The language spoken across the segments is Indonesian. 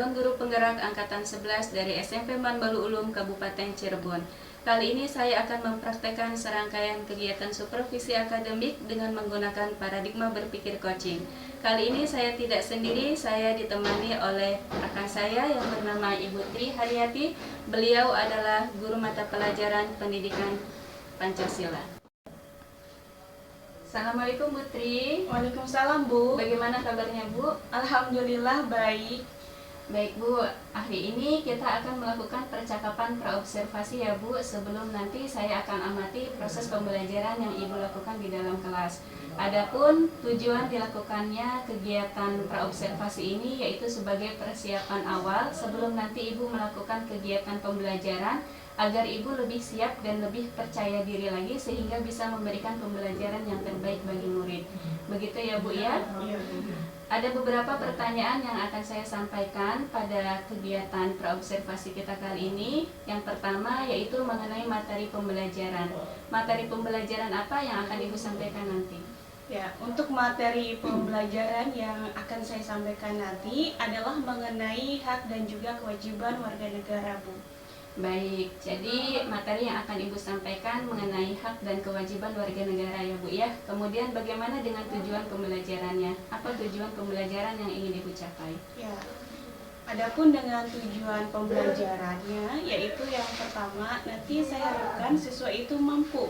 calon guru penggerak Angkatan 11 dari SMP Manbalu Ulum Kabupaten Cirebon. Kali ini saya akan mempraktekkan serangkaian kegiatan supervisi akademik dengan menggunakan paradigma berpikir coaching. Kali ini saya tidak sendiri, saya ditemani oleh rekan saya yang bernama Ibu Tri Haryati. Beliau adalah guru mata pelajaran pendidikan Pancasila. Assalamualaikum Bu Tri. Waalaikumsalam Bu. Bagaimana kabarnya Bu? Alhamdulillah baik. Baik Bu, hari ini kita akan melakukan percakapan praobservasi ya Bu, sebelum nanti saya akan amati proses pembelajaran yang Ibu lakukan di dalam kelas. Adapun tujuan dilakukannya kegiatan praobservasi ini yaitu sebagai persiapan awal sebelum nanti Ibu melakukan kegiatan pembelajaran agar Ibu lebih siap dan lebih percaya diri lagi sehingga bisa memberikan pembelajaran yang terbaik bagi murid. Begitu ya Bu ya? Iya. Ada beberapa pertanyaan yang akan saya sampaikan pada kegiatan praobservasi kita kali ini. Yang pertama yaitu mengenai materi pembelajaran. Materi pembelajaran apa yang akan Ibu sampaikan nanti? Ya, untuk materi pembelajaran yang akan saya sampaikan nanti adalah mengenai hak dan juga kewajiban warga negara Bu. Baik, jadi materi yang akan Ibu sampaikan mengenai hak dan kewajiban warga negara ya Bu ya. Kemudian bagaimana dengan tujuan pembelajarannya? Apa tujuan pembelajaran yang ingin Ibu capai? Ya. Adapun dengan tujuan pembelajarannya yaitu yang pertama nanti saya harapkan siswa itu mampu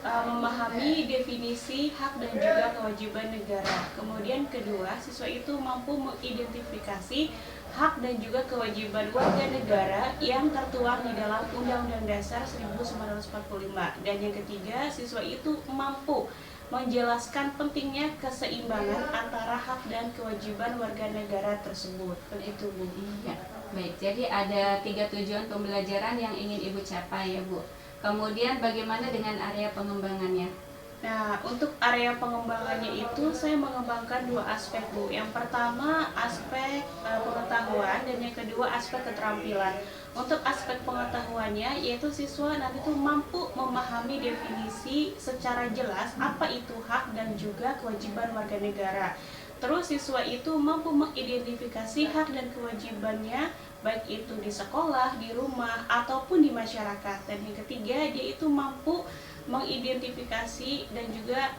memahami definisi hak dan juga kewajiban negara. Kemudian kedua, siswa itu mampu mengidentifikasi hak dan juga kewajiban warga negara yang tertuang di dalam Undang-Undang Dasar 1945. Dan yang ketiga, siswa itu mampu menjelaskan pentingnya keseimbangan antara hak dan kewajiban warga negara tersebut. Begitu Bu. Iya, baik. Jadi ada 3 tujuan pembelajaran yang ingin Ibu capai ya Bu. Kemudian bagaimana dengan area pengembangannya? Nah, untuk area pengembangannya itu saya mengembangkan 2 aspek Bu. Yang pertama aspek pengetahuan dan yang kedua aspek keterampilan. Untuk aspek pengetahuannya yaitu siswa nanti tuh mampu memahami definisi secara jelas apa itu hak dan juga kewajiban warga negara. Terus siswa itu mampu mengidentifikasi hak dan kewajibannya baik itu di sekolah, di rumah, ataupun di masyarakat. Dan yang ketiga, dia itu mampu mengidentifikasi dan juga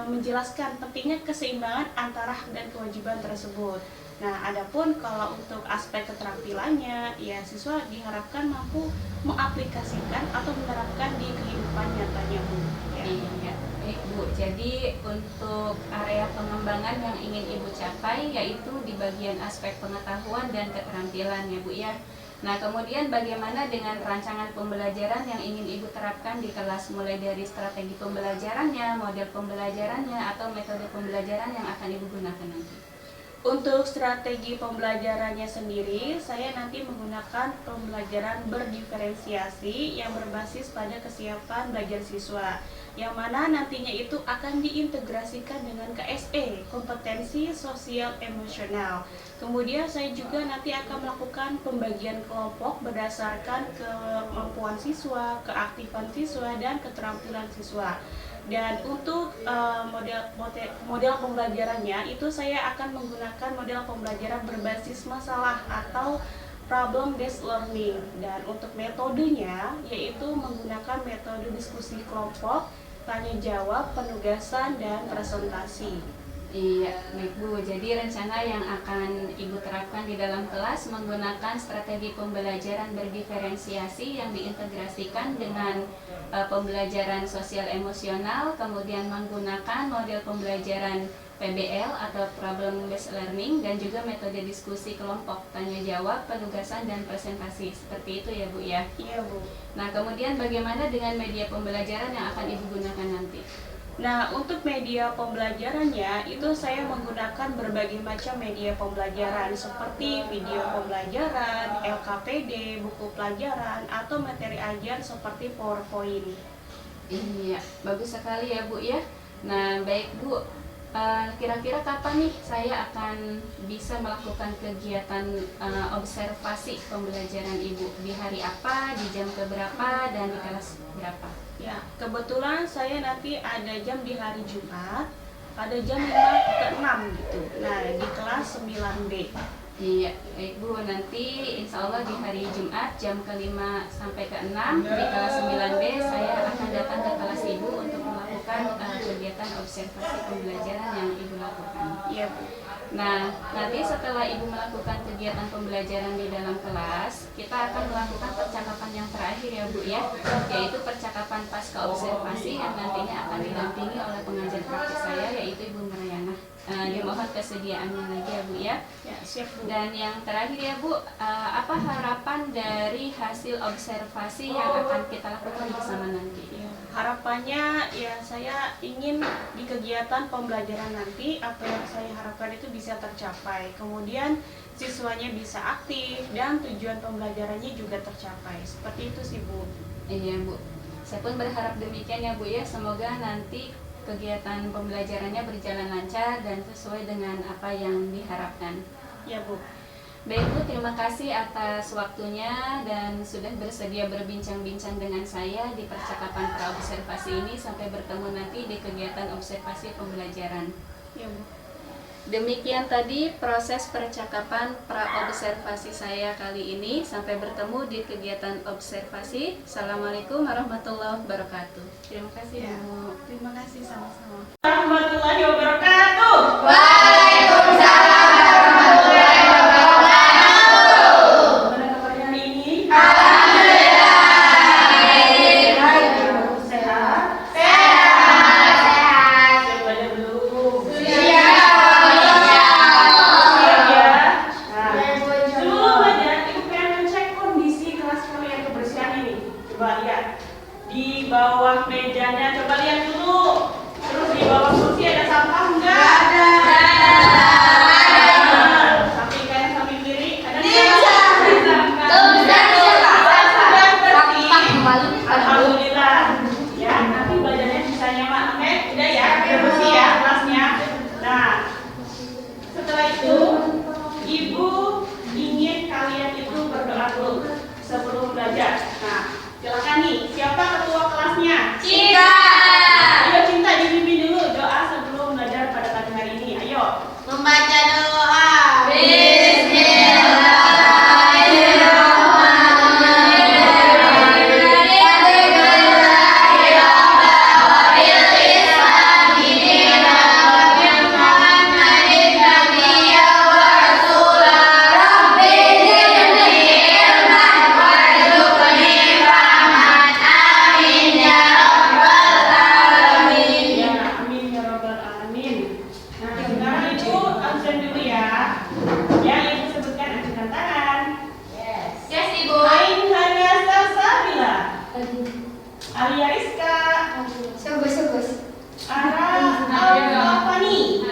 menjelaskan pentingnya keseimbangan antara hak dan kewajiban tersebut. Nah, adapun kalau untuk aspek keterampilannya, ya siswa diharapkan mampu mengaplikasikan atau menerapkan di kehidupan nyatanya Bu. Ya. Iya, baik Bu. Jadi untuk area pengembangan yang ingin Ibu capai yaitu di bagian aspek pengetahuan dan keterampilan ya Bu ya. Nah, kemudian bagaimana dengan rancangan pembelajaran yang ingin Ibu terapkan di kelas, mulai dari strategi pembelajarannya, model pembelajarannya, atau metode pembelajaran yang akan Ibu gunakan nanti? Untuk strategi pembelajarannya sendiri, saya nanti menggunakan pembelajaran berdiferensiasi yang berbasis pada kesiapan belajar siswa, yang mana nantinya itu akan diintegrasikan dengan KSE, kompetensi sosial emosional. Kemudian saya juga nanti akan melakukan pembagian kelompok berdasarkan kemampuan siswa, keaktifan siswa, dan keterampilan siswa. Dan untuk model pembelajarannya itu saya akan menggunakan model pembelajaran berbasis masalah atau problem based learning. Dan untuk metodenya yaitu menggunakan metode diskusi kelompok, tanya jawab, penugasan, dan presentasi. Iya, baik Bu. Jadi rencana yang akan Ibu terapkan di dalam kelas menggunakan strategi pembelajaran berdiferensiasi yang diintegrasikan dengan pembelajaran sosial emosional, kemudian menggunakan model pembelajaran PBL atau Problem Based Learning, dan juga metode diskusi kelompok, tanya jawab, penugasan, dan presentasi. Seperti itu ya Bu ya? Iya Bu. Nah, kemudian bagaimana dengan media pembelajaran yang akan Ibu gunakan nanti? Nah, untuk media pembelajarannya itu saya menggunakan berbagai macam media pembelajaran seperti video pembelajaran, LKPD, buku pelajaran, atau materi ajar seperti PowerPoint. Iya, bagus sekali ya Bu ya. Nah, baik Bu, kira-kira kapan nih saya akan bisa melakukan kegiatan observasi pembelajaran Ibu? Di hari apa, di jam keberapa, dan di kelas berapa? Ya, kebetulan saya nanti ada jam di hari Jumat, pada jam 5 ke 6 gitu. Nah, di kelas 9B. Iya, baik Bu, nanti insya Allah di hari Jumat jam ke-5 sampai ke-6 di kelas 9B saya akan datang ke kelas Ibu untuk melakukan kegiatan observasi pembelajaran yang Ibu lakukan. Iya Bu. Nah, nanti setelah Ibu melakukan kegiatan pembelajaran di dalam kelas, kita akan melakukan percakapan yang terakhir ya Bu ya, yaitu percakapan pasca observasi yang nantinya akan didampingi oleh pengajar praktik saya yaitu Ibu Mariana. Dimohon kesediaannya lagi ya Bu ya. Ya, siap Bu. Dan yang terakhir ya Bu, apa harapan dari hasil observasi yang akan kita lakukan bersama nanti? Ya, harapannya ya saya ingin di kegiatan pembelajaran nanti apa yang saya harapkan itu bisa tercapai. Kemudian siswanya bisa aktif dan tujuan pembelajarannya juga tercapai. Seperti itu sih Bu. Iya Bu, saya pun berharap demikian ya Bu ya. Semoga nanti kegiatan pembelajarannya berjalan lancar dan sesuai dengan apa yang diharapkan. Ya Bu. Baik Bu, terima kasih atas waktunya dan sudah bersedia berbincang-bincang dengan saya di percakapan praobservasi ini. Sampai bertemu nanti di kegiatan observasi pembelajaran. Ya Bu. Demikian tadi proses percakapan praobservasi saya kali ini. Sampai bertemu di kegiatan observasi. Assalamualaikum warahmatullahi wabarakatuh. Terima kasih Ya. Bu. Terima kasih sama-sama. Warahmatullahi wabarakatuh. Waalaikumsalam warahmatullahi wabarakatuh. Pada kabarnya hari ini? Alhamdulillah. Sehat? Sehat. Siap belajar belum? Siap. Siap ya? Nah, Siap. sebelum belajar, Ibu pengen ngecek kondisi kelas kalian kebersihan ini. Coba lihat di bawah mejanya, coba lihat dulu. Terus di bawah kursi ada sampah enggak? Samping kanan, samping kiri ada enggak? Sudah bersih. Alhamdulillah. Ya, nanti belajarnya bisa nyaman. Oke, udah ya, udah bersih ya kelasnya. Nah, setelah itu Ibu ingin kalian itu berdoa dulu sebelum belajar. Nah, silakan nih, siapa ketua kelasnya? Ayo Cinta dipimpin dulu doa sebelum belajar pada pagi hari ini. Ayo. Membaca doa. Ya, amin ya rabbal alamin. Nah, sekarang Ibu absen dulu ya. Yang Ibu sebutkan acungkan tangan. Yes, Ibu. Ain Hana Salsabila. Alia Rizka. Sebus. Ara Al-Afani.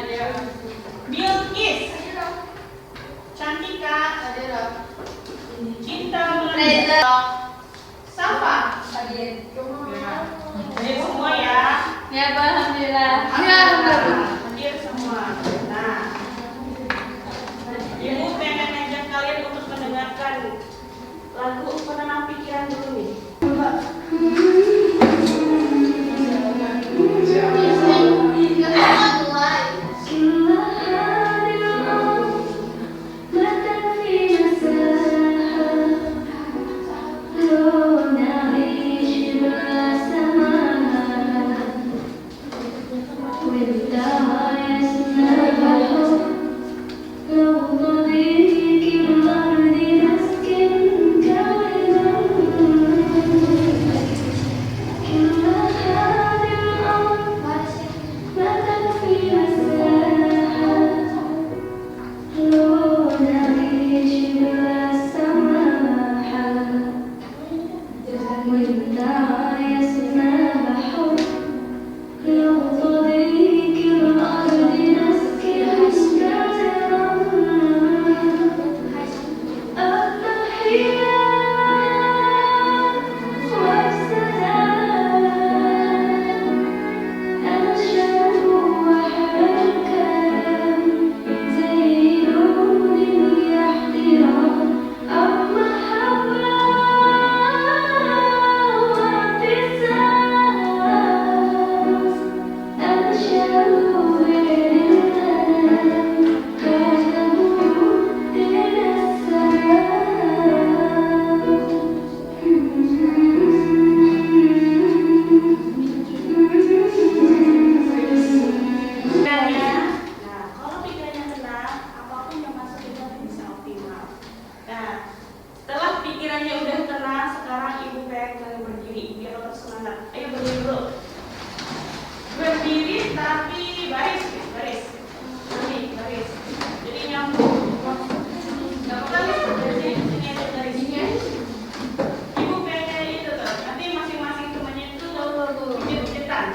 Bilqis. Cantika. Cinta Melanda. Safa. Hadir semua ya. Ya Bu, alhamdulillah. Hadir semua. Nah, Ibu pengen ngajak kalian untuk mendengarkan lagu penenang pikiran dulu nih. With pikirannya udah tenang, sekarang ibu pengen kalian berdiri biar tetap semangat. Ayo berdiri dulu. Berdiri tapi baris. Baris. Jadi nyambung. Gak apa-apa nih, dari sini aja dari sini. Ibu pengen itu tuh. Nanti masing-masing temannya itu pijit-pijitan.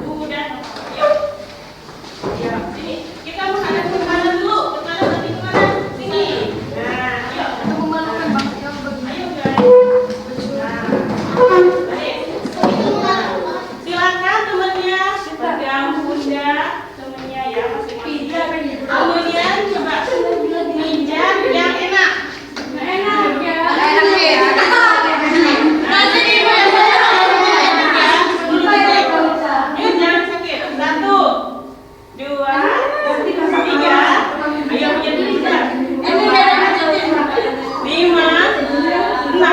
Udah. Yuk. Ya, sini. Kita menghadap ke kanan dulu. Ke kanan nanti ke kanan. Sini. Nah, yuk. Memalukan banget yang begini. Ayo guys. Nah. Baik. Silakan temannya pegang pundak temannya ya masing-masing. Kemudian coba pijat yang enak. Enak ya. Nanti ibu yang yuk jangan sakit. 1, 2, 3. Ayo pijat. 5, 6,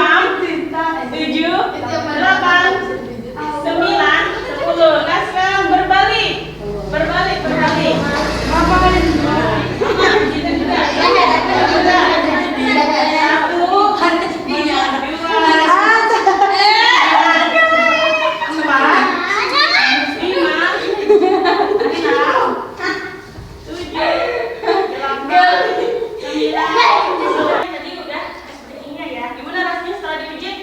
7, 8, 9, 10. Nah sekarang berbalik. Gitu juga. 1, 2, 3, 4, 5, 6, 7, 8, 9. Tadi udah SPI-nya ya. Gimana rasanya setelah dipijit?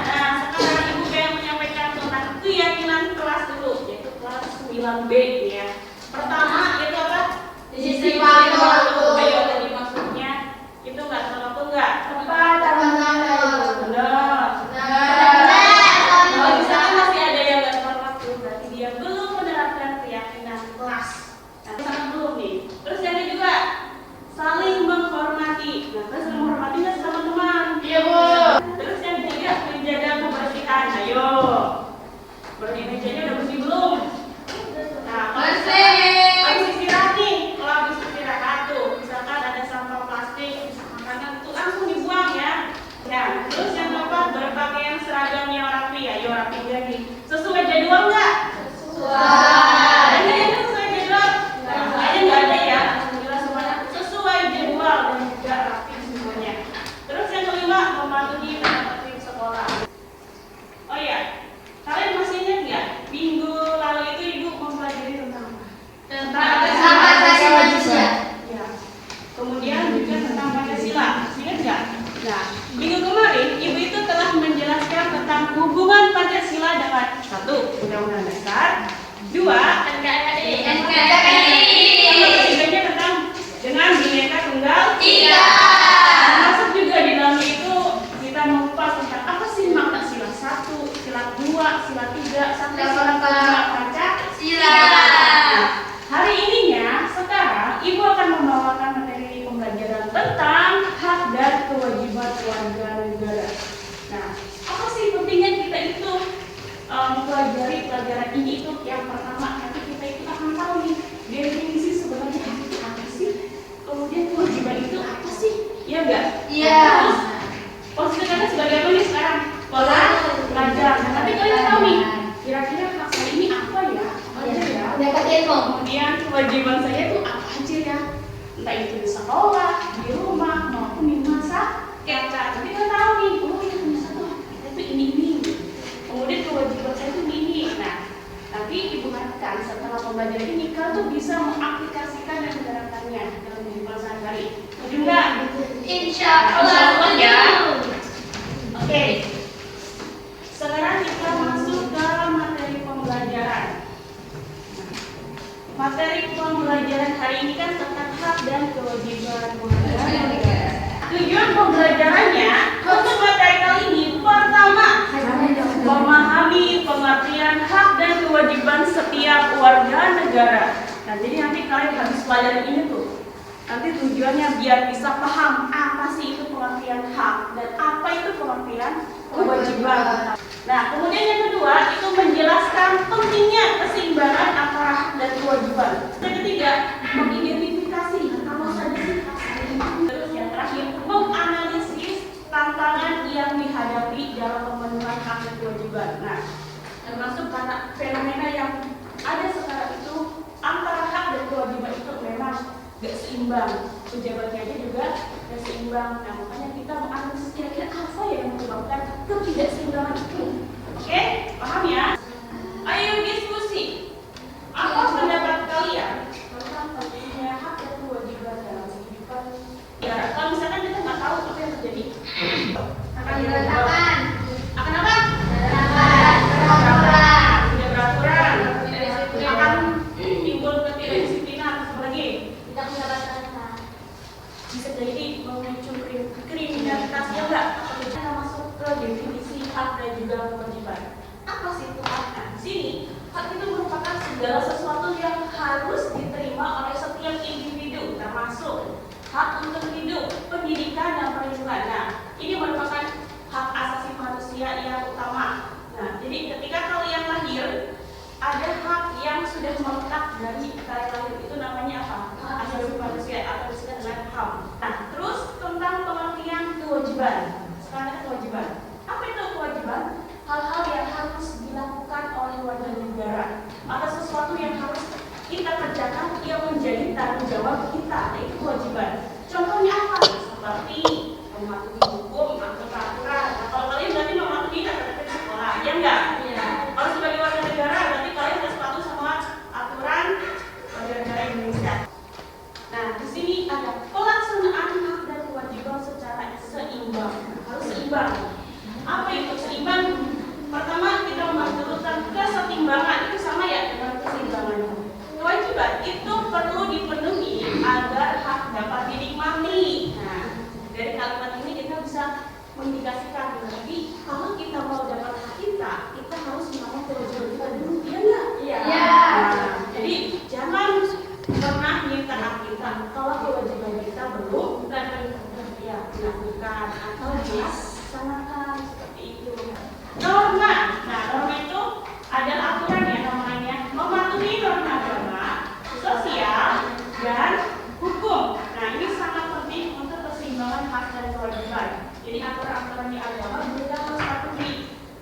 Nah, sekarang ibu kayak menyampaikan tentang keyakinan kelas dulu, yaitu kelas 9B ya. Pertama itu apa? Ayo tadi maksudnya itu nggak salah waktu nggak? Tepat. Benar. Kalau misalkan masih ada yang nggak tepat waktu, berarti dia belum menerapkan keyakinan kelas. Nah, sangat belum nih. Terus yang kedua juga saling menghormati. Nah, kan saling menghormati nggak sama teman? Iya, Bu. Terus yang ketiga menjaga kebersihan. Ayo. Berarti mejanya udah bersih belum? Nah, habis istirahat nih. Kalau habis istirahat tuh, misalkan ada sampah plastik, makanan itu langsung dibuang ya. Ya, terus yang keempat berpakaian seragam yang rapi. Ayo rapi lagi. Sesuai jadwal nggak? Ada yang sesuai jadwal? Kayaknya nggak ada ya. Alhamdulillah semuanya sesuai jadwal dan juga rapi semuanya. Terus yang kelima mematuhi tata tertib sekolah. Oh ya, kalian masih ingat nggak? Minggu lalu itu ibu mempelajari tentang apa? Ya. Kemudian juga tentang Pancasila. Ingat nggak? Nah, minggu kemarin ibu itu telah menjelaskan tentang hubungan Pancasila dengan 1. Undang-Undang Dasar, 2. Ketiganya tentang dengan Bhinneka Tunggal Ika. Termasuk juga di dalamnya itu kita mengupas tentang apa sih makna sila 1, sila 2, sila 3, sampai sila 5 Pancasila. Hari ininya sekarang ibu akan membawakan materi pembelajaran tentang hak dan kewajiban warga negara. Nah, apa sih pentingnya kita itu mempelajari pelajaran ini itu? Yang pertama nanti kita itu akan tahu nih definisi sebenarnya hak itu apa sih, kemudian kewajiban itu apa sih, ya enggak? Iya. Terus posisi kalian sebagai apa nih sekarang? Pelajar. Nah, tapi kalian tahu nih kira-kira hak saya ini apa ya? Apa aja ya? Kemudian kewajiban saya itu apa aja ya? Entah itu di sekolah, di rumah, maupun di masa kerja. Tapi kita tahu nih, oh ya masa tuh kita itu ini. Kemudian kewajiban saya itu ini. Nah, nanti ibu harapkan setelah pembelajaran ini kalian tuh bisa mengaplikasikan dan menerapkannya dalam kehidupan sehari-hari. Setuju nggak? Insya Allah ya. Allah. Oke. Sekarang kita masuk ke materi pembelajaran. Materi pembelajaran hari ini kan tentang hak dan kewajiban warga negara. Tujuan pembelajarannya untuk materi kali ini pertama memahami pengertian hak dan kewajiban setiap warga negara. Nah, jadi nanti kalian habis pelajaran ini tuh, nanti tujuannya biar bisa paham apa sih itu pengertian hak dan apa itu pengertian kewajiban. Nah, kemudian yang kedua itu menjelaskan pentingnya keseimbangan antara hak dan kewajiban. Yang ketiga, mengidentifikasi apa saja sih hak ini. Terus yang terakhir, menganalisis tantangan yang dihadapi dalam pemenuhan hak dan kewajiban. Nah, termasuk karena fenomena yang ada sekarang itu antara hak dan kewajiban itu memang gak seimbang. Pejabatnya juga seimbang. Nah, makanya kita menganalisis kira-kira apa yang menyebabkan ketidakseimbangan itu. Oke, paham ya? Ayo diskusi. Apa pendapat kalian tentang pentingnya hak dan kewajiban dalam kehidupan? Ya, kalau misalkan kita nggak tahu apa yang terjadi, Akan berantakan. akan apa? Berantakan. Tidak beraturan, akan timbul ketidakdisiplinan, apa lagi? Tidak punya batasan. Bisa jadi memicu kriminalitas, ya enggak? Kita masuk ke definisi hak dan juga kewajiban. Apa sih itu hak? Nah, di sini hak itu merupakan segala sesuatu yang harus diterima oleh setiap individu, termasuk hak untuk hidup, pendidikan, dan perlindungan. Nah, ini merupakan hak asasi manusia yang utama. Nah, jadi ketika kalian lahir, ada hak yang sudah melekat dari kalian lahir, itu namanya apa? Hak asasi manusia atau disebut dengan HAM. Nah, terus tentang pengertian kewajiban. Sekarang ada kewajiban. Apa itu kewajiban? Hal-hal yang harus dilakukan oleh warga negara atau sesuatu yang harus kita kerjakan yang menjadi tanggung jawab kita, itu kewajiban. Contohnya apa? Seperti mematuhi hukum atau peraturan. Nah, kalau kalian berarti mematuhi kata-kata di sekolah, ya enggak? Iya. Kalau sebagai warga negara berarti kalian harus patuh sama aturan warga negara Indonesia. Nah, di sini ada pelaksanaan hak dan kewajiban secara seimbang. Harus seimbang. Apa itu seimbang? Pertama, kita membahas dulu tentang kesetimbangan. Itu sama ya dengan keseimbangan. Kewajiban itu perlu dipenuhi agar hak dapat dinikmati. Nah, dari kalimat ini kita bisa mengindikasikan. Jadi, kalau kita mau dapat hak kita harus memenuhi kewajiban kita dulu. Iya nggak? Iya. Nah, jadi jangan pernah minta hak kita kalau kewajiban kita belum dilakukan atau dilaksanakan, seperti itu. Norma. Nah, norma itu adalah aturan ya, namanya mematuhi norma agama, sosial, dan hukum. Nah, ini sangat penting untuk keseimbangan hak dan kewajiban. Jadi aturan-aturan di agama kita harus patuhi.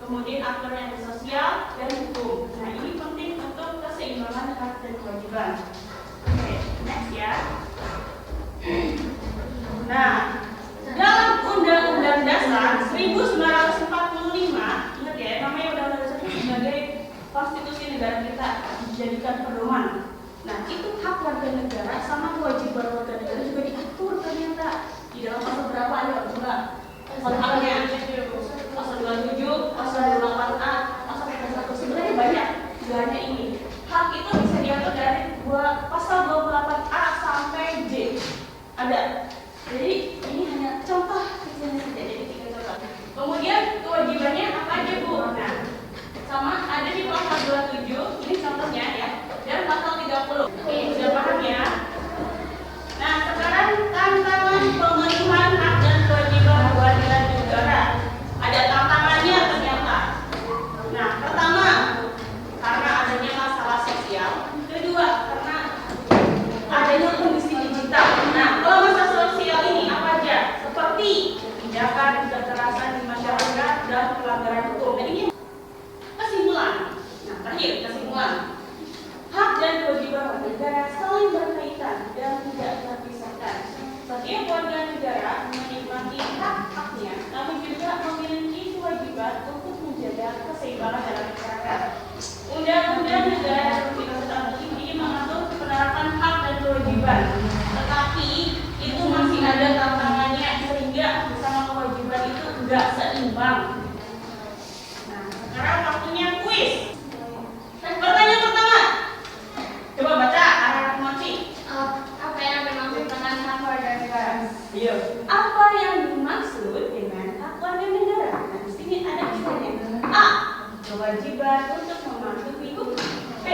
Kemudian aturan yang sosial dan hukum. Nah, ini penting untuk keseimbangan hak dan kewajiban. Oke, next ya. Nah, dalam Undang-Undang Dasar 1945, ingat ya, namanya Undang-Undang Dasar itu sebagai konstitusi negara kita dijadikan pedoman. Nah, itu hak warga negara sama kewajiban warga negara juga diatur ternyata di dalam pasal berapa ya, coba pasalnya pasal 27, pasal 28A, pasal 31. Sebenarnya banyak, tidak hanya ini. Hak itu bisa diatur dari pasal 28A sampai J. Ada. Jadi ini hanya contoh kecilnya saja, jadi 3 contoh. Kemudian kewajibannya apa aja, Bu? Nah, sama ada di pasal 27, ini contohnya ya, dan pasal 30. Oke, sudah paham ya? Nah, sekarang tantangan pemenuhan hak dan kewajiban warga negara. Ada tantangannya ternyata. Nah, pertama, karena adanya masalah sosial. Kedua, karena adanya kondisi digital. Nah, kalau masalah sosial ini apa aja? Seperti tindakan kekerasan di masyarakat dan pelanggaran hukum. Nah, ini kesimpulan. Nah, terakhir kesimpulan. Hak dan kewajiban warga negara saling berkaitan dan tidak terpisahkan. Setiap warga negara menikmati hak-haknya, namun juga memiliki kewajiban untuk menjaga keseimbangan dalam masyarakat. Undang-Undang Negara Republik Indonesia ini mengatur penerapan hak dan kewajiban, tetapi itu masih ada tantangannya sehingga bersama kewajiban itu enggak seimbang. Nah, sekarang waktunya kuis. Pertanyaan pertama, coba baca anak mochi. Apa yang dimaksud dengan hak warga negara? Iya. Apa yang dimaksud dengan hak warga negara? Nah, di sini ada pilihannya. A. Kewajiban untuk mematuhi hukum. B.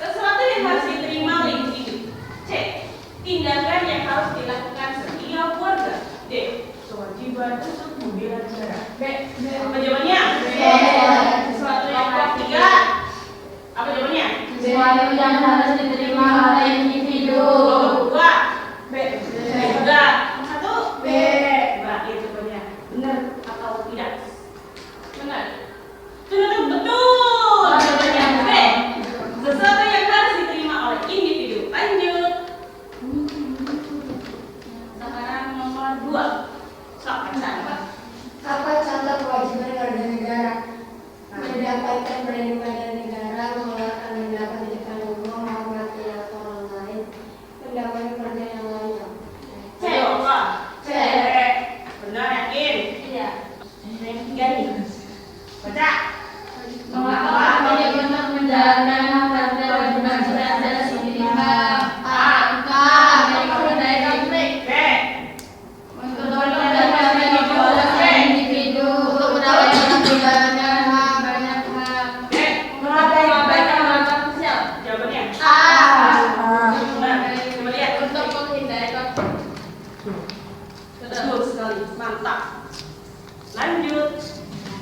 Sesuatu yang harus diterima oleh individu. C. Tindakan yang harus dilakukan setiap warga. D. Kewajiban untuk membela negara. B. Apa jawabannya? B. Sesuatu yang harus tiga. Apa jawabannya? Sesuatu yang harus diterima oleh individu. Dua. B. Juga. Satu. B. Nah, itu jawabannya. Benar atau tidak? Benar. Betul. Jawabannya B. Sesuatu yang harus diterima oleh tindakan kerja yang lainnya. Ayo, apa? Cek. Benar, yakin? Iya. Yang ketiga nih. Baca. Mengapa tidak benar menjalankan hak dan kewajiban secara seimbang? A. Mengenai konflik. B. Untuk menjalankan kebebasan individu, untuk mendapatkan kebebasan hak banyak hak. B. Mengabaikan hak sosial. Jawabannya. A. Benar. Coba lihat. Untuk menghindari konflik. Betul sekali. Mantap. Lanjut.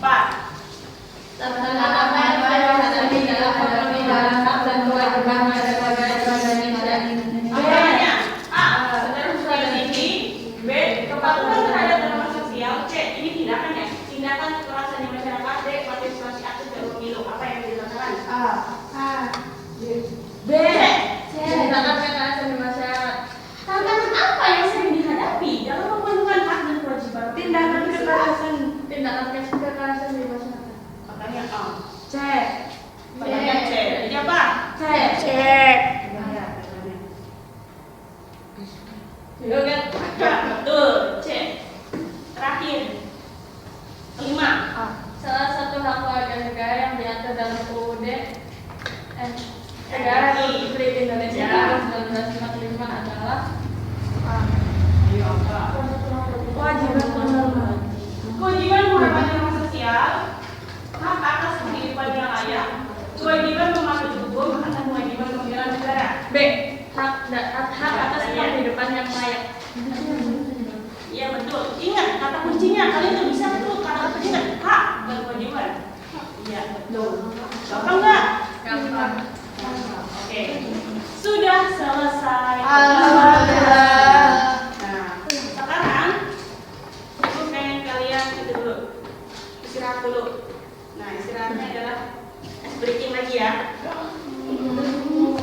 4. Tertanamkan kebiasaan di dalam pemilihan hak dan kewajiban masyarakat Indonesia. Jawabannya A. Secara substansi. B. Kepatuhan terhadap norma sosial. C. Ini tindakan ya. Tindakan kekerasan di masyarakat. D. Partisipasi aktif dalam pemilu. Apa yang dilakukan? B. Tindakan kekerasan di masyarakat. Tantangan apa yang sering dihadapi dalam memenuhi hak dan kewajiban? Tindakan kekerasan. Tindakan kekerasan di masyarakat. Makanya A. C. Makanya C. Jadi apa? C. Ya, betul. C. Terakhir. 5. Salah satu hak warga negara yang diatur dalam UUD Negara Republik Indonesia tahun 1945 adalah Ayo, apa? Kewajiban menghormati hak sosial, hak atas kehidupan yang layak, kewajiban mematuhi hukum, dan kewajiban membela negara. B. hak atas kehidupan yang layak. Iya betul. Ingat kata kuncinya. Kalian tuh bisa tuh kata kuncinya hak dan kewajiban. Iya betul. Gampang nggak? Gampang. Oke. Sudah selesai. Alhamdulillah. Nah, sekarang aku pengen kalian itu dulu istirahat dulu. Nah, istirahatnya adalah ice breaking lagi ya.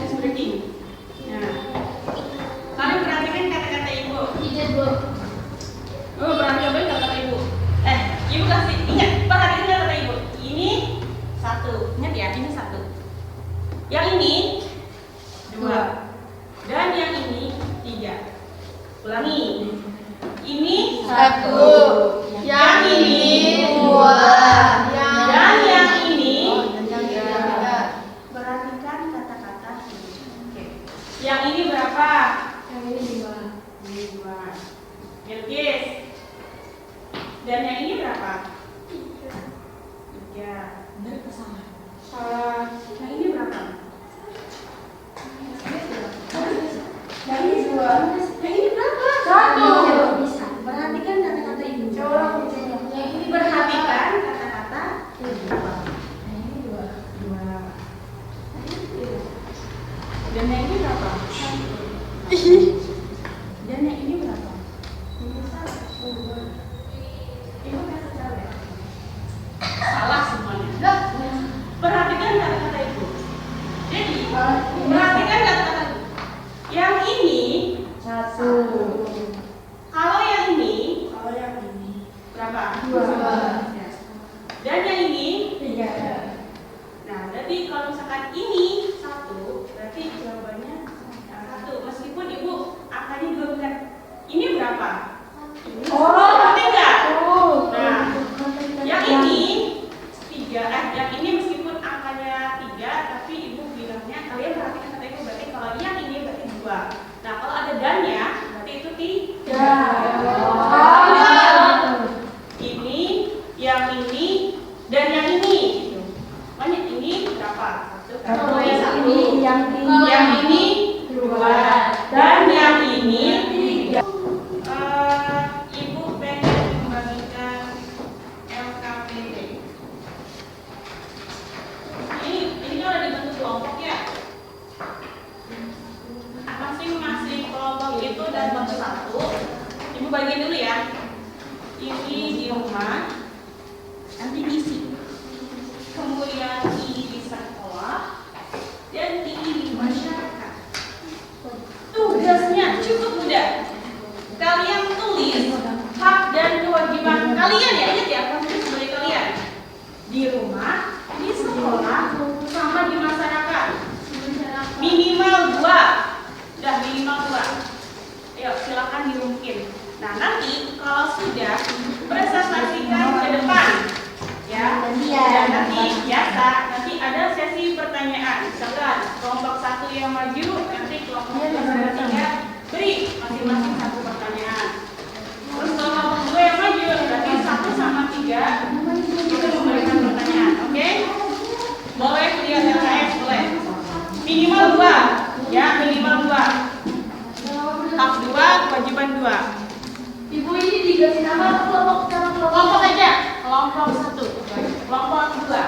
Ice breaking. Nah, kalian perhatikan kata-kata ibu. Izin Bu. Oh, berarti apa kata ibu? Ibu kasih ingat, perhatikan kata ibu. Ini 1, ingat ya, ini 1. Yang ini 2. Dan yang ini 3. Ulangi. Ini 1. Yang ini 2. Dan yang ini 3. perhatikan kata-kata ini. Oke. Yang ini berapa? Yang ini 2. 2. Bilkis. Dan yang ini berapa? 3. Benar atau salah? Salah. Yang ini berapa? Yang ini 2. Yang ini berapa? 1. Bisa. Perhatikan kata-kata ibu. Coba. Yang ini perhatikan kata-kata berapa? Yang ini 2. 2. Dan yang ini berapa? 1. Dan yang ini berapa? Ini 1. Ibu kasih tahu ya. Salah semuanya. Perhatikan kata-kata ibu. Jadi, perhatikan kata-kata ibu. Yang ini 1. kalau yang ini Kalau yang ini berapa? 2. Ya. Dan yang ini 3. nah, berarti kalau misalkan ini 1, berarti jawabannya 1. Meskipun ibu angkanya 2 bukan. Ini berapa? Ini ngerti nggak? Nah, yang ini 3. Yang ini meskipun angkanya 3, tapi ibu bilangnya kalian perhatikan kata ibu berarti kalau yang ini berarti 2. Nah, kalau ada dannya berarti itu 3. Ini, yang ini, dan yang ini. Makanya ini berapa? 1. Kalau yang ini, Yang ini 2. Dan yang ini 3. Ibu pengen membagikan LKPD. Ini kan ada dibentuk kelompok ya. Masing-masing kelompok itu dan bentuk 1. Ibu bagiin dulu ya. Ini di rumah, nanti diisi. Kemudian ini di sekolah, dan ini di masyarakat. Tugasnya cukup mudah. Kalian tulis hak dan kewajiban kalian ya, ingat ya, kalian sebagai kalian di rumah, di sekolah, sama di masyarakat. Minimal 2. Udah minimal 2. Yuk, silakan dirumkin. Nah, nanti kalau sudah presentasikan ke depan. Ya, dan nanti biasa, nanti ada sesi pertanyaan. Misalkan kelompok 1 yang maju, nanti kelompok 2 dan 3 beri masing-masing 1 pertanyaan. Terus kelompok 2 yang maju, berarti 1 sama 3 itu memberikan pertanyaan. Oke? Boleh lihat LKS, boleh. Minimal 2, ya minimal 2. Hak 2, kewajiban 2. Ibu ini dikasih nama kelompok Kelompok aja, kelompok 1, kelompok 2.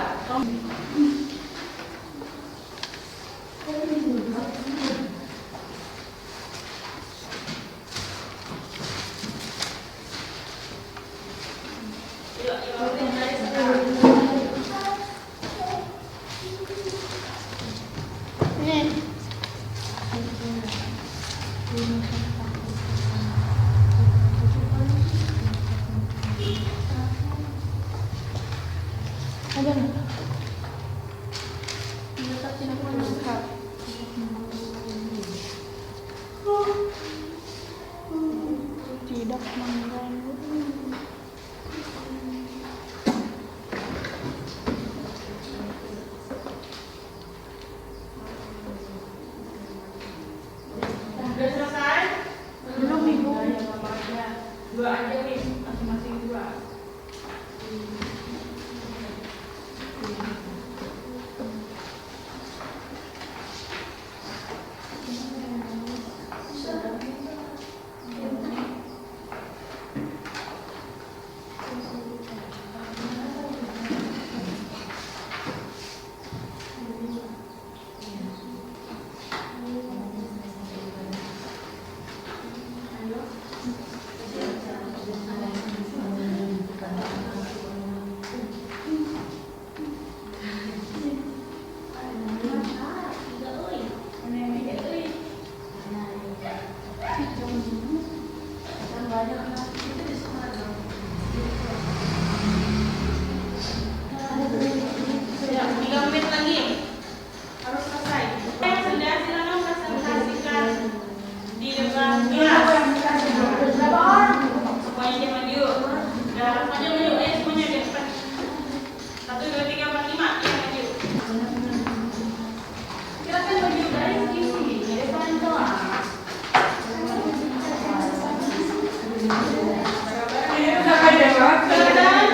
Tidak mengganggu. Sudah selesai? Belum ibu. Dua aja nih, masing-masing 2. Ya, 3 menit lagi. Harus selesai. Sudah, silakan presentasikan di depan kelas. Semuanya dia maju. Udah, semuanya maju. Ayo semuanya di depan. 1, 2, 3, 4, 5. Iya, maju. Silakan maju dari sini. Di depan kelas. Silakan.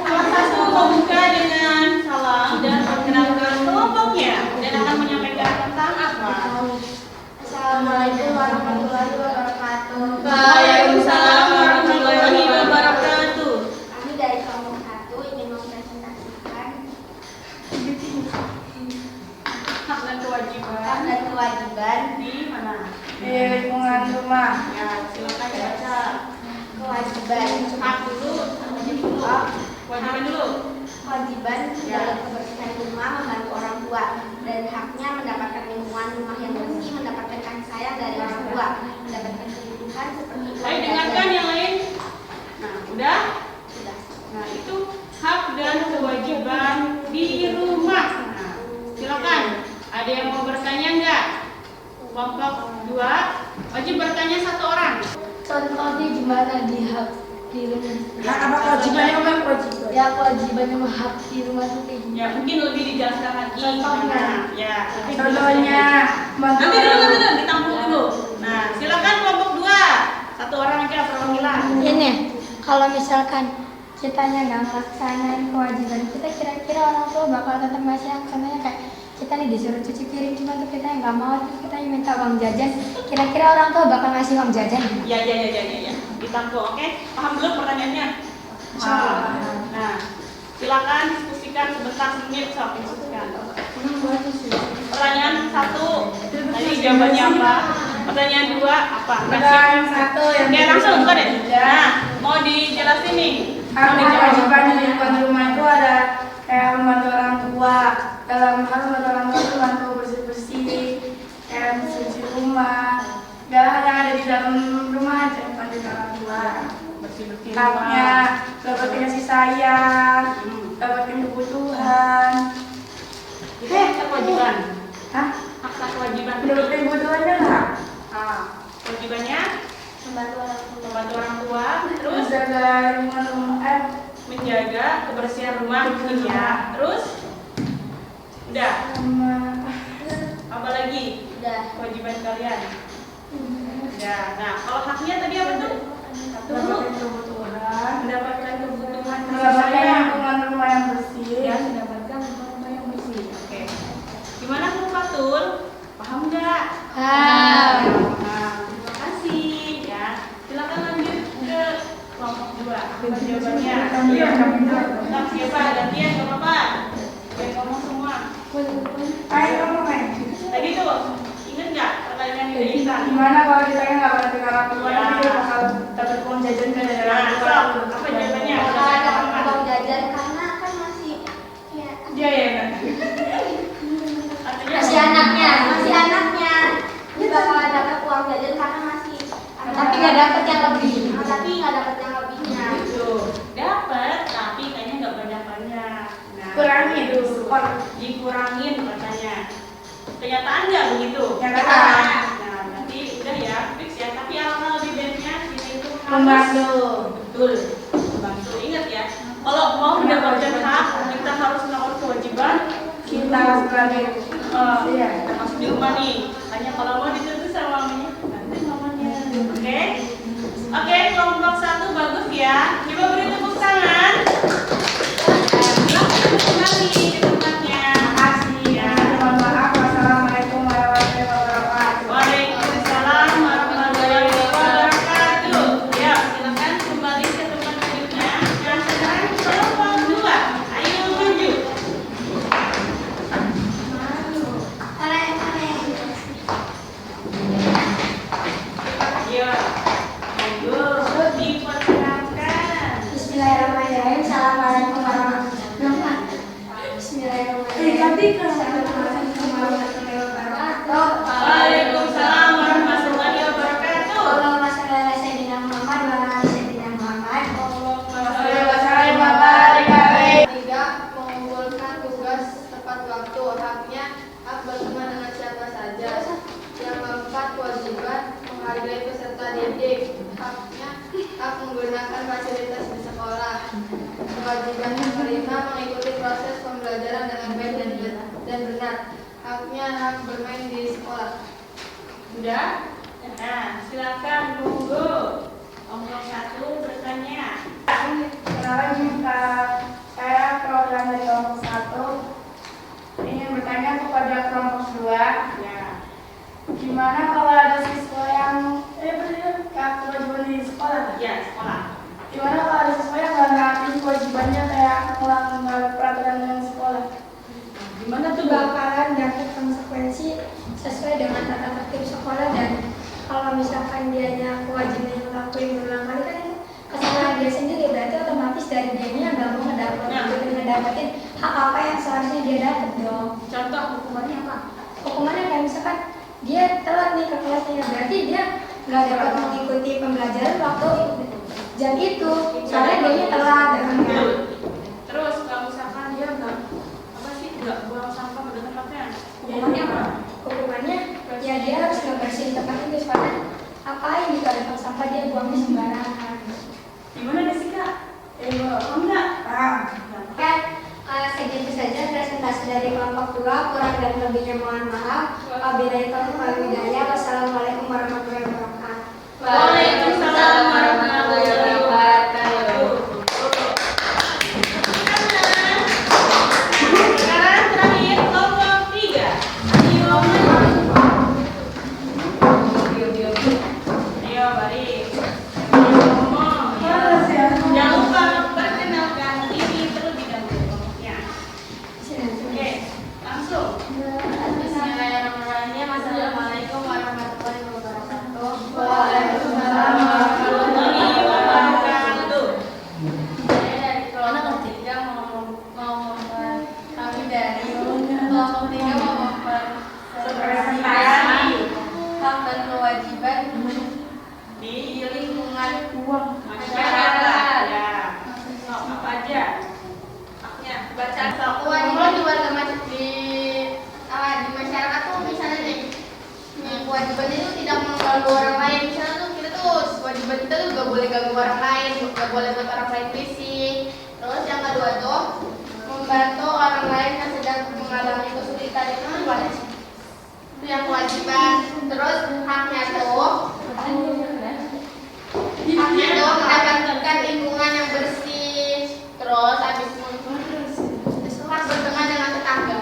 Kelas 1 membuka dengan salam dan perkenalkan kelompoknya dan akan menyampaikan tentang apa? Assalamualaikum warahmatullahi wabarakatuh. Waalaikumsalam warahmatullahi wabarakatuh. Kami dari kelompok 1 ingin mempresentasikan Hak dan kewajiban hak dan kewajiban di mana? di lingkungan rumah. Ya, silakan baca. Kewajiban Hak dulu, kewajiban dulu. kewajiban dalam kebersihan rumah membantu orang tua dan haknya mendapatkan lingkungan rumah yang bersih, mendapatkan kasih sayang dari orang tua, mendapatkan kebutuhan seperti Ayo dengarkan yang lain. Nah, udah? Sudah. Nah, itu hak dan kewajiban di rumah. Nah, silakan. Ada yang mau bertanya enggak? Kelompok 2 wajib bertanya 1 orang. Contohnya gimana di hak di rumah? Hak apa kewajibannya? Kewajiban. Ya kewajibannya hak di rumah itu kayak gimana? Ya, mungkin lebih dijelaskan lagi. Contohnya. Nah, ya. Contohnya Nanti dulu, ditampung dulu. Nah, silakan kelompok 2. 1 orang aja perwakilan. Ini kalau misalkan kitanya nggak ngelaksanain kewajiban kita, kira-kira orang tua bakal tetap ngasih yang contohnya kayak kita nih disuruh cuci piring cuma tuh kita nggak mau, terus kita minta uang jajan, kira-kira orang tua bakal ngasih uang jajan nggak? Ya. Ditampung, oke? Paham belum pertanyaannya? Nah, silakan diskusikan sebentar, semenit, sok diskusikan. Pertanyaan 1, tadi jawabannya apa? Pertanyaan 2, apa? Pertanyaan 1 yang Oke, langsung enggak deh. Nah, mau dijelasin nih. hak dan kewajiban di lingkungan rumah itu ada kayak membantu orang tua dalam hal membantu orang tua itu bantu bersih-bersih, kayak bersih rumah, segala hal yang ada di dalam rumah aja bantu orang tua. Bersih-bersih Haknya dapat kasih sayang, dapatkan kebutuhan. Itu hak kewajiban. Hah? Hak kewajiban. Dapat kebutuhannya nggak? Kewajibannya membantu orang tua, terus menjaga kebersihan rumah gitu ya. Terus udah, apa lagi kewajiban kalian? Udah. Nah, kalau haknya tadi apa tuh? Mendapatkan kebutuhan lingkungan rumah yang bersih. ya, mendapatkan rumah yang bersih. Oke. Gimana Bu Fatul? Paham nggak? Paham. Paham. Terima kasih ya. Silakan lanjut ke kelompok 2. Apa jawabannya? Nah, siapa? Gantian, nggak apa-apa. Biar ngomong semua. Tadi tuh, ingat nggak pertanyaan yang kita? Gimana kalau kita nggak berarti orang tua nanti bakal dapat uang jajan kan dari orang tua? Apa jawabannya? Uang jajan karena kan masih Iya ya kan? Artinya masih anaknya dia bakalan dapat uang jajan karena masih tapi nggak dapat yang lebihnya gitu. Dapat, tapi kayaknya nggak banyak-banyak. Nah, Kurangin. dikurangin katanya. Kenyataan nggak begitu? Kenyataan. Nah, berarti udah ya, fix ya. Tapi alangkah lebih baiknya kita itu Membantu. Betul, membantu. Ingat ya, kalau mau mendapatkan hak, kita harus melakukan kewajiban. Kita sebagai iya. Termasuk di rumah nih. Hanya kalau mau dituntut sama mamanya, nanti mamanya. Oke? Oke, kelompok 1 bagus ya. Coba beri tepuk tangan. Kembali ke tempatnya. Makasih ya. Mohon maaf. Wassalamualaikum warahmatullahi wabarakatuh. Waalaikumsalam warahmatullahi wabarakatuh. Ya, silakan kembali ke tempat duduknya. Dan sekarang kelompok 2. Ayo maju. Ayo, monggo dipersilakan. Bismillahirrahmanirrahim. Assalamualaikum warahmatullahi wabarakatuh. Bismillahirrahmanirrahim. Assalamualaikum warahmatullahi wabarakatuh. Waalaikumsalam warahmatullahi wabarakatuh. Allahumma shalli ala sayyidina Muhammad wa ala ali sayyidina Muhammad. Wassalamualaikum warahmatullahi wabarakatuh. 3. Mengumpulkan tugas tepat waktu. Haknya hak berteman dengan siapa saja. Yang keempat, kewajiban menghargai peserta didik. Haknya hak menggunakan fasilitas di sekolah. Kewajiban penerima mengikuti proses pembelajaran dengan baik dan benar. Haknya hak bermain di sekolah. Sudah? Nah, silakan monggo. Kelompok 1 bertanya. Sekarang saya perwakilan dari kelompok 1 ingin bertanya kepada kelompok 2. Ya. Gimana kalau ada siswa yang kewajiban di sekolah? Ya, sekolah. Gimana kalau ada siswa yang nggak ngelakuin kewajibannya kayak melanggar peraturan dengan sekolah? Gimana tuh, Bu? Bakalan dapat konsekuensi sesuai dengan tata tertib sekolah, dan kalau misalkan dianya kewajibannya ngelakuin berulang kali kan itu kesalahan dia sendiri, berarti otomatis dari dianya nggak mau ngedapetin hak apa yang seharusnya dia dapat dong. Contoh hukumannya apa? Hukumannya kayak misalkan dia telat nih ke kelasnya, berarti dia nggak dapat mengikuti pembelajaran waktu jam itu, soalnya dia telat dengan kan. Terus kalau misalkan dia nggak buang sampah pada tempatnya, Hukumannya apa? Hukumannya ya dia harus ngebersihin tempat itu, soalnya apain gitu ada tong sampah dia buangnya sembarangan. gimana deh sih Kak? Paham nggak? Oke, segitu saja presentasi dari kelompok 2. Kurang dan lebihnya mohon maaf. Wabillahi taufiq wal hidayah. Wassalamualaikum warahmatullahi wabarakatuh. Waalaikumsalam warahmatullahi wabarakatuh. Sekarang terakhir kelompok 3. Ayo Ayo balik. Ngomong. Jangan lupa perkenalkan diri terlebih dahulu kelompoknya. Oke, langsung. Bismillahirrahmanirrahim. Assalamualaikum kewajiban kita tuh gak boleh ganggu orang lain, gak boleh buat orang lain risih. Terus yang kedua tuh membantu orang lain yang sedang mengalami kesulitan itu yang kewajiban. Terus haknya tuh mendapatkan lingkungan yang bersih. Terus habis itu hak berteman dengan tetangga.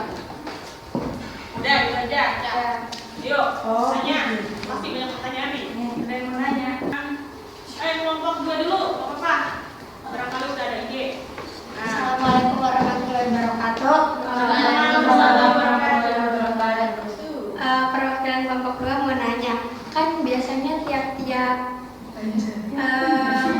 Udah, itu aja. Ya. Yuk, tanya. Pasti banyak pertanyaan nih. Ada yang mau nanya? Kelompok 2 dulu, apa? Barangkali udah ada ide. Nah, Assalamualaikum warahmatullahi wabarakatuh. Perwakilan kelompok 2 mau nanya, kan biasanya tiap-tiap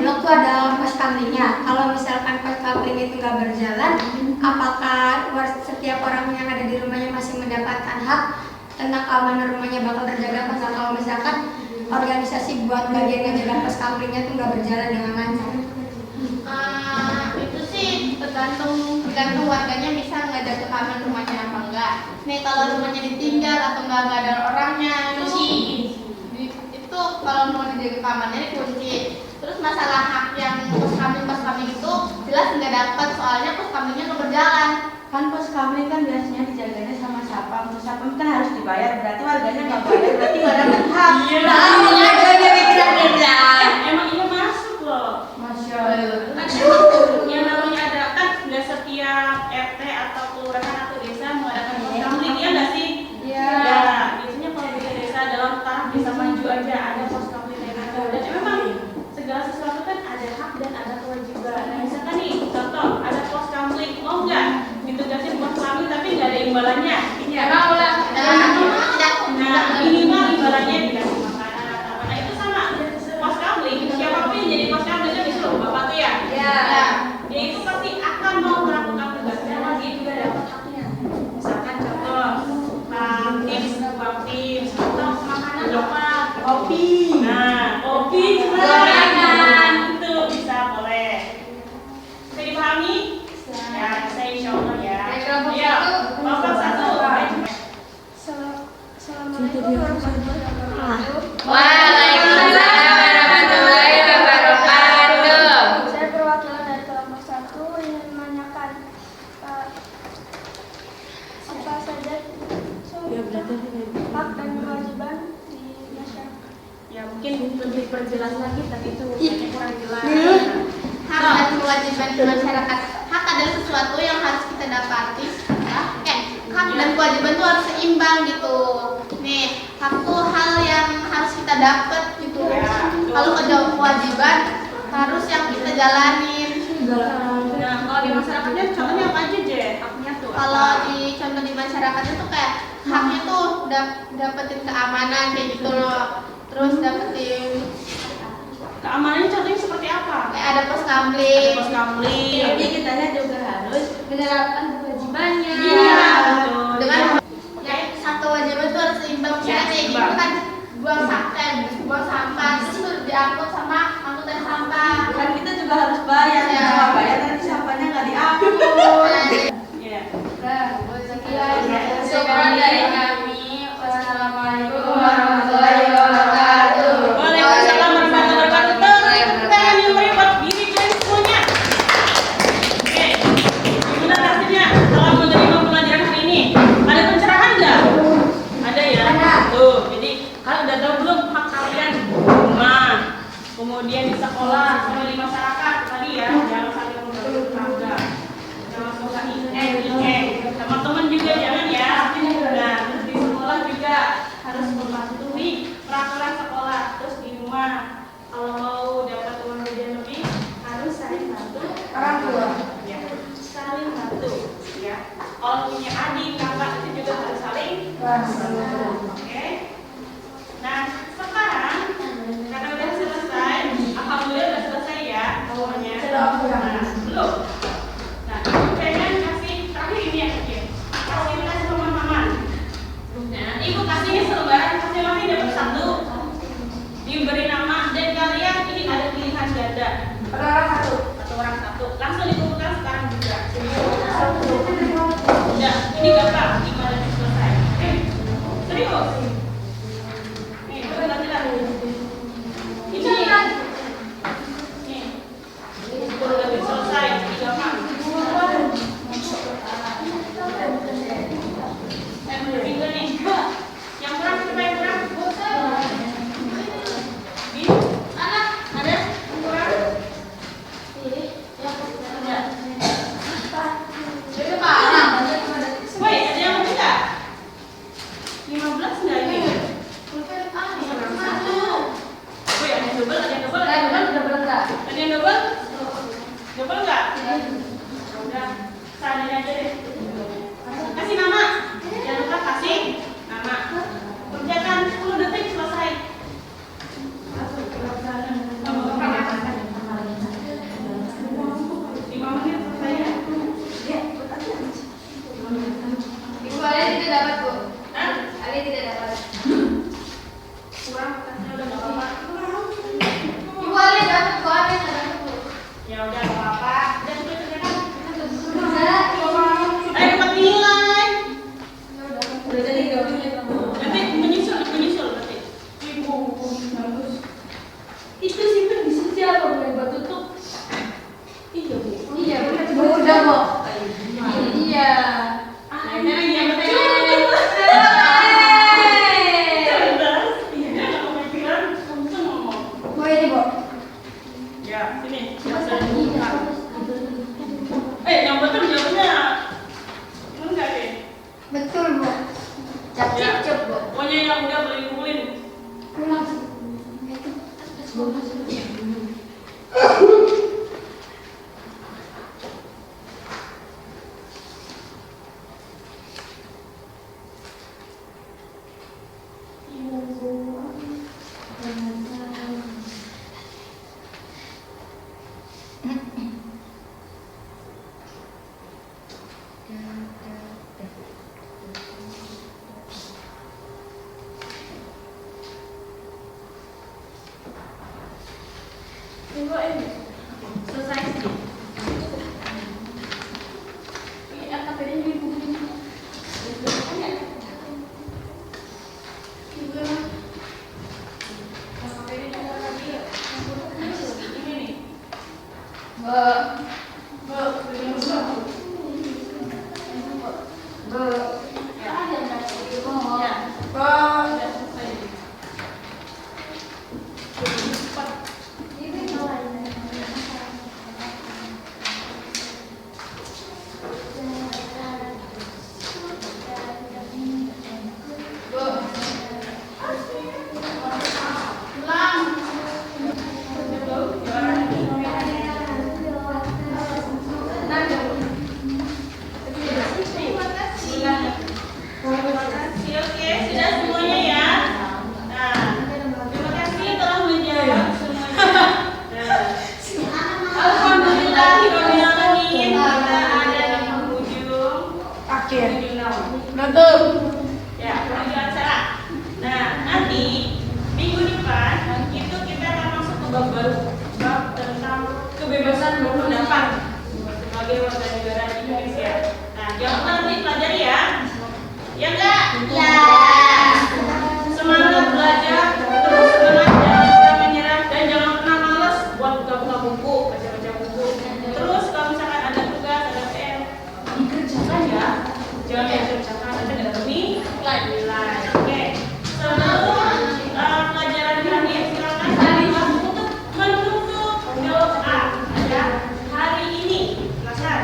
blok tuh ada pos kamlingnya. Kalau misalkan pos kamling itu nggak berjalan, apakah setiap orang yang ada di rumahnya masih mendapatkan hak tentang keamanan rumahnya bakal terjaga? Kalau misalkan organisasi buat bagian ngejaga pos kamlingnya tuh nggak berjalan dengan lancar. Itu sih tergantung warganya bisa ngejaga keamanan rumahnya apa enggak. Nih kalau rumahnya ditinggal atau enggak ada orangnya itu kalau mau dijaga keamanannya dikunci. Terus masalah hak yang pos kamling itu jelas nggak dapat, soalnya pos kamlingnya nggak berjalan. Kan pos kamling kan biasanya dijaganya sama satpam, terus satpam kan harus dibayar, berarti warganya nggak bayar, berarti nggak dapat hak. emang ini masuk loh. Masya Allah. Yang namanya ada kan nggak setiap RT atau kelurahan atau desa mengadakan pos kamling, ya nggak sih? Iya. Ya, biasanya kalau di desa dalam taraf desa maju aja ada pos kamling yang ada. Dan memang segala sesuatu kan ada hak dan ada kewajiban. Nah, misalkan nih contoh ada pos kamling, mau nggak ditugasin pos kamling tapi nggak ada imbalannya? Ya mau lah. Nah, minimal imbalannya dikasih makanan atau apa. Nah, itu sama pos kamling. Siapapun yang jadi pos kamling kan disuruh bapak tuh ya. Ya. Dia itu pasti akan mau melakukan tugasnya, dia juga dapat haknya. Misalkan contoh tips, buat tips, atau makanan apa? Kopi. Nah, kopi juga. Gorengan. Itu bisa boleh. Bisa dipahami? Ya, bisa insya Allah ya. Kelompok Iya, satu. kelompok 1. Assalamualaikum warahmatullahi wabarakatuh. Waalaikumsalam warahmatullahi wabarakatuh. Saya perwakilan dari kelompok 1 ingin menanyakan apa saja hak dan kewajiban di masyarakat. Ya, mungkin lebih perjelas lagi tapi itu kurang jelas. Hak dan kewajiban di masyarakat. Hak adalah sesuatu yang harus kita dapati. Hak dan kewajiban itu harus seimbang gitu. Nih, hak tuh hal yang harus kita dapat gitu. Kalau kewajiban harus yang kita jalanin. Nah, kalau di masyarakatnya contohnya apa aja, Je? Haknya tuh. Kalau di contoh di masyarakatnya tuh kayak haknya tuh dapetin keamanan kayak gitu loh. Terus dapetin Keamanannya contohnya seperti apa? kayak ada pos kamling. Ada pos kamling. Tapi kitanya juga harus menerapkan kewajibannya. Iya, betul. Dengan ya satu kewajiban itu harus seimbang. Misalnya kayak gitu kan buang sampah terus tuh diangkut sama angkutan sampah. Kan kita juga harus bayar, Iya. kalau nggak bayar nanti sampahnya nggak diangkut. Iya. Sekian dari kami. Wassalamualaikum warahmatullahi wabarakatuh. Waalaikumsalam warahmatullahi wabarakatuh. Tangan yang meribat diri kalian semuanya. Oke. Gimana hasilnya? Setelah menerima pelajaran hari ini, ada pencerahan nggak? Ada ya. Tuh. Jadi kalian udah tahu belum hak kalian di rumah, kemudian di sekolah, sama di masyarakat tadi ya. Jangan saling membantu tetangga. Jangan suka teman-teman juga jangan ya. Nah, terus di sekolah juga harus mematuhi peraturan sekolah. Terus di rumah kalau mau dapat uang jajan lebih harus saling bantu Orang tua. ya, saling bantu ya. Kalau punya adik kakak itu juga harus saling bantu. Oke. Nah, sekarang karena udah selesai, alhamdulillah udah selesai ya semuanya. Nah, belum. Nah, pengen kasih terakhir ini ya kecil. Kasih les pemahaman. Nah, ibu kasihnya selebaran masing-masing dapat 1. Diberi nama dan kalian ini ada pilihan ganda. Satu. Satu orang 1. Langsung dikumpulkan sekarang juga. Udah, ini gampang. Gimana selesai? Oke. Serius. Nih, coba ganti lagi. Ini bagus. Itu simpen di sini apa boleh buat tutup? Iya bu. Iya, udah kok. Iya. Nah, ini yang Oh ini, Bu. ya, sini. Yang betul jawabnya. Enggak deh. Betul, Bu. Ya. Pokoknya yang udah boleh dikumpulin. Pulang. Selesai sih. Ini KPD di buku ini. Kebebasan berpendapat sebagai warga negara Indonesia. Nah, jangan lupa nanti pelajari ya. Ya enggak? Ya. Semangat belajar, terus semangat, jangan pernah menyerah dan jangan pernah malas buat buka-buka buku, baca-baca buku. Terus kalau misalkan ada tugas, ada PR, dikerjakan ya. Jangan dikerjakan, nanti ada nilai. Oke. Sebelum pelajaran berakhir, silakan saya untuk menutup doa. Hari ini, silakan.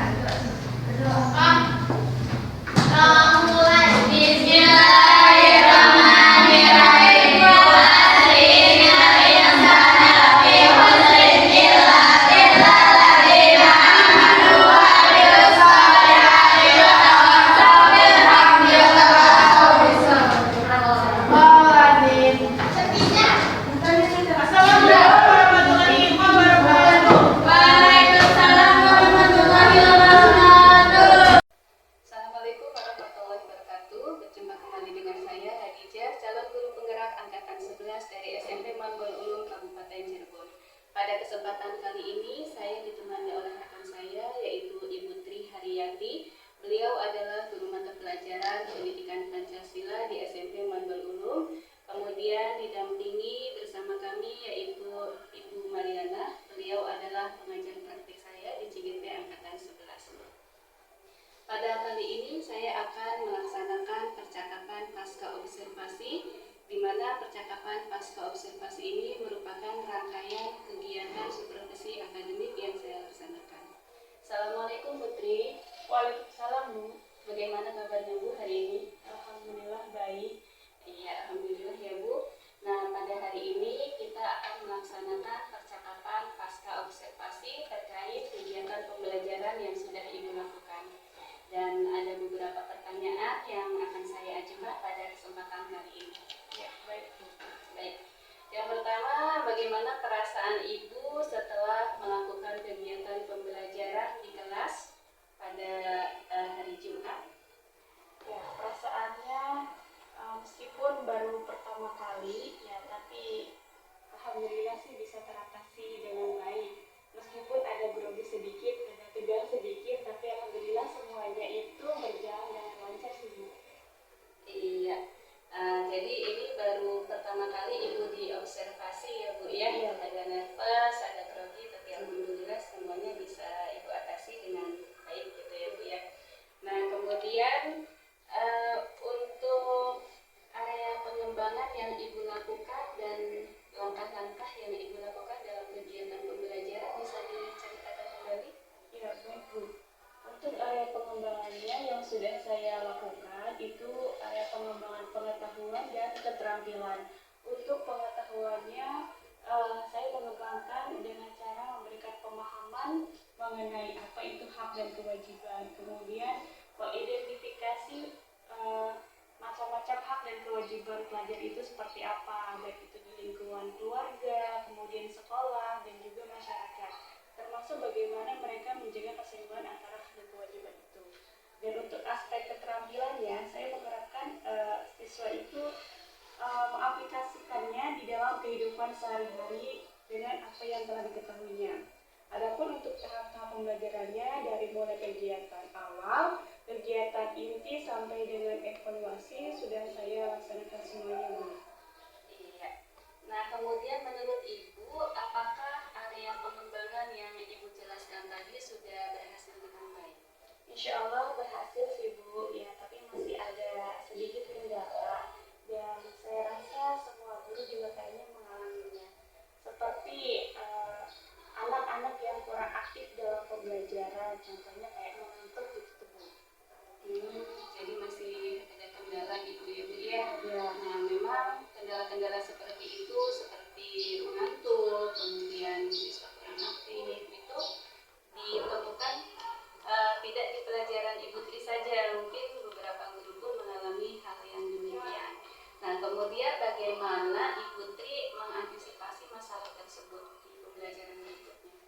Assalamualaikum warahmatullahi wabarakatuh. Berjumpa kembali dengan saya Hadijah, calon guru penggerak angkatan 11 dari SMP Manggul Ulum Kabupaten Cirebon. Pada kesempatan kali ini saya ditemani oleh rekan saya yaitu Ibu Tri Haryati. Beliau adalah guru mata pelajaran Pendidikan Pancasila di SMP Manggul Ulum. Kemudian didampingi bersama kami yaitu Ibu Mariana. Beliau adalah pengajar praktik saya di CGP angkatan 11. Pada kali ini saya akan melaksanakan percakapan pasca observasi, di mana percakapan pasca observasi ini merupakan rangkaian kegiatan supervisi akademik yang saya laksanakan. Assalamualaikum Putri. Waalaikumsalam Bu. Bagaimana kabarnya Bu hari ini? Alhamdulillah baik. Iya, alhamdulillah ya Bu. Nah, pada hari ini kita akan melaksanakan percakapan pasca observasi terkait kegiatan pembelajaran yang sudah Ibu lakukan. Dan ada beberapa pertanyaan yang akan saya ajukan pada kesempatan kali ini. Ya, baik. Baik. Yang pertama, bagaimana perasaan Ibu setelah melakukan kegiatan pembelajaran di kelas pada hari Jumat? Ya, perasaannya meskipun baru pertama kali ya, tapi alhamdulillah sih bisa teratasi dengan baik. Meskipun ada grogi sedikit, ada tegang sedikit, tapi alhamdulillah semuanya itu berjalan dengan lancar sih Bu. Iya. Jadi ini baru pertama kali Ibu diobservasi mengenai apa itu hak dan kewajiban, kemudian mengidentifikasi macam-macam hak dan kewajiban pelajar itu seperti apa, baik itu di lingkungan keluarga, kemudian sekolah, dan juga masyarakat, termasuk bagaimana mereka menjaga keseimbangan antara hak dan kewajiban itu. Dan untuk aspek keterampilannya, saya mengharapkan siswa itu mengaplikasikannya di dalam kehidupan sehari-hari dengan apa yang telah diketahuinya. Adapun untuk tahap-tahap pembelajarannya dari mulai kegiatan awal, kegiatan inti sampai dengan evaluasi sudah saya laksanakan semuanya, Bu. Iya. Nah, kemudian menurut Ibu, apakah area pengembangan yang Ibu jelaskan tadi sudah berhasil dengan baik? Insya Allah berhasil sih, Bu, ya, tapi masih ada sedikit kendala dan saya rasa semua guru juga kayaknya mengalaminya. Seperti anak-anak yang kurang aktif dalam pembelajaran, contohnya kayak mengantuk gitu, Bu. Jadi masih ada kendala gitu ya Bu ya? Ya. Nah, memang kendala-kendala seperti itu, seperti mengantuk, kemudian siswa kurang aktif, itu ditemukan tidak di pelajaran Ibu Tri saja, mungkin beberapa guru pun mengalami hal yang demikian. Nah, kemudian bagaimana Ibu Tri mengantisipasi masalah tersebut di pembelajaran berikutnya?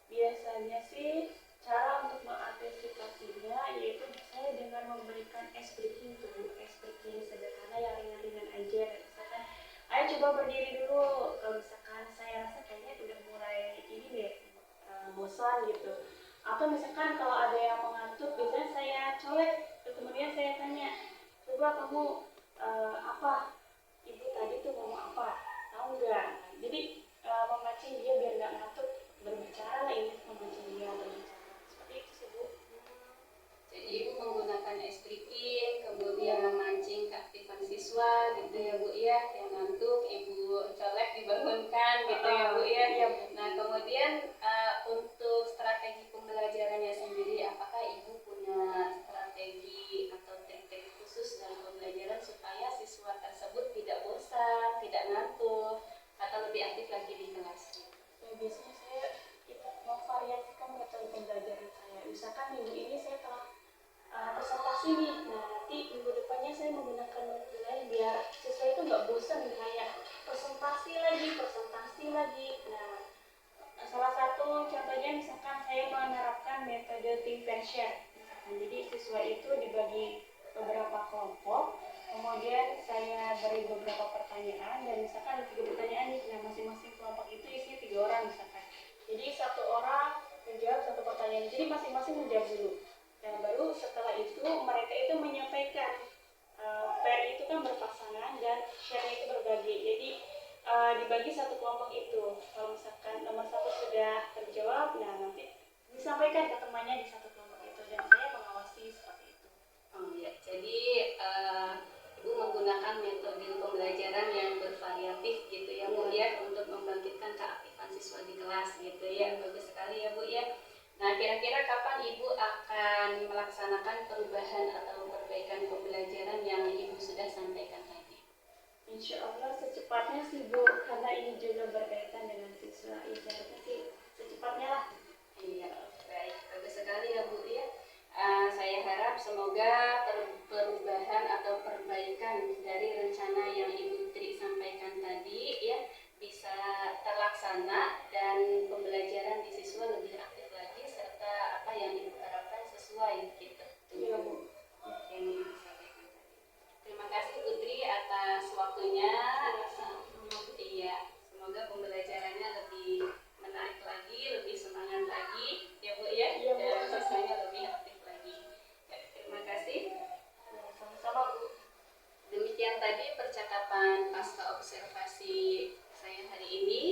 Biasanya sih cara untuk mengantisipasinya yaitu saya dengan memberikan ice breaking tuh, ice breaking sederhana yang ringan-ringan aja. Misalkan, ayo coba berdiri dulu. Kalau misalkan saya rasa kayaknya udah mulai ini deh bosan gitu. Atau misalkan kalau ada yang mengantuk, biasanya saya colek, kemudian saya tanya, coba kamu apa? Ibu tadi tuh ngomong apa? Tahu nggak? Jadi memancing dia biar nggak ngantuk, berbicara lah ini, memancing dia berbicara. Seperti itu sih, Bu. Jadi Ibu menggunakan ice breaking, kemudian memancing keaktifan siswa gitu ya Bu ya, yang ngantuk Ibu colek dibangunkan gitu ya Bu ya. Iya, Bu. Nah, kemudian untuk strategi pembelajarannya sendiri, apakah Ibu punya strategi atau trik-trik khusus dalam pembelajaran supaya siswa tersebut tidak bosan, tidak ngantuk, atau lebih aktif lagi di kelas? Ya, biasanya saya memvariasikan metode pembelajaran saya. Misalkan minggu ini saya telah presentasi nih, nah nanti minggu depannya saya menggunakan metode lain biar siswa itu nggak bosan kayak presentasi lagi. Nah, salah satu contohnya misalkan saya menerapkan metode think pair share. Jadi siswa itu dibagi beberapa kelompok, kemudian saya beri beberapa pertanyaan dan misalkan ada 3 pertanyaan nih, nah masing-masing kelompok itu isinya 3 orang misalkan. Jadi 1 orang menjawab 1 pertanyaan, jadi masing-masing menjawab dulu. Dan baru setelah itu mereka itu menyampaikan, pair itu kan berpasangan dan share itu berbagi. Jadi dibagi 1 kelompok itu. Kalau misalkan nomor 1 sudah terjawab, nah nanti disampaikan ke temannya di 1 kelompok itu dan saya mengawasi seperti itu. Oh ya, jadi Ibu menggunakan metode pembelajaran yang bervariatif gitu ya Bu ya, untuk membangkitkan keaktifan siswa di kelas gitu ya. Bagus sekali ya Bu ya. Nah, kira-kira kapan Ibu akan melaksanakan perubahan atau perbaikan pembelajaran yang Ibu sudah sampaikan tadi? Insya Allah secepatnya sih Bu, karena ini juga berkaitan dengan siswa. Insya Allah sih secepatnya lah. Iya, baik. Bagus sekali ya Bu ya. Saya harap semoga perubahan atau perbaikan dari rencana yang Ibu Tri sampaikan tadi ya bisa terlaksana dan pembelajaran di siswa lebih aktif lagi serta apa yang Ibu harapkan sesuai gitu. Iya, Bu. Yang Ibu sampaikan tadi. Terima kasih Bu Tri atas waktunya. Iya, semoga pembelajarannya lebih menarik lagi, lebih semangat lagi ya Bu ya, dan siswanya lebih aktif lagi. Ya, terima kasih. Sama-sama, Bu. Demikian tadi percakapan pasca observasi saya hari ini.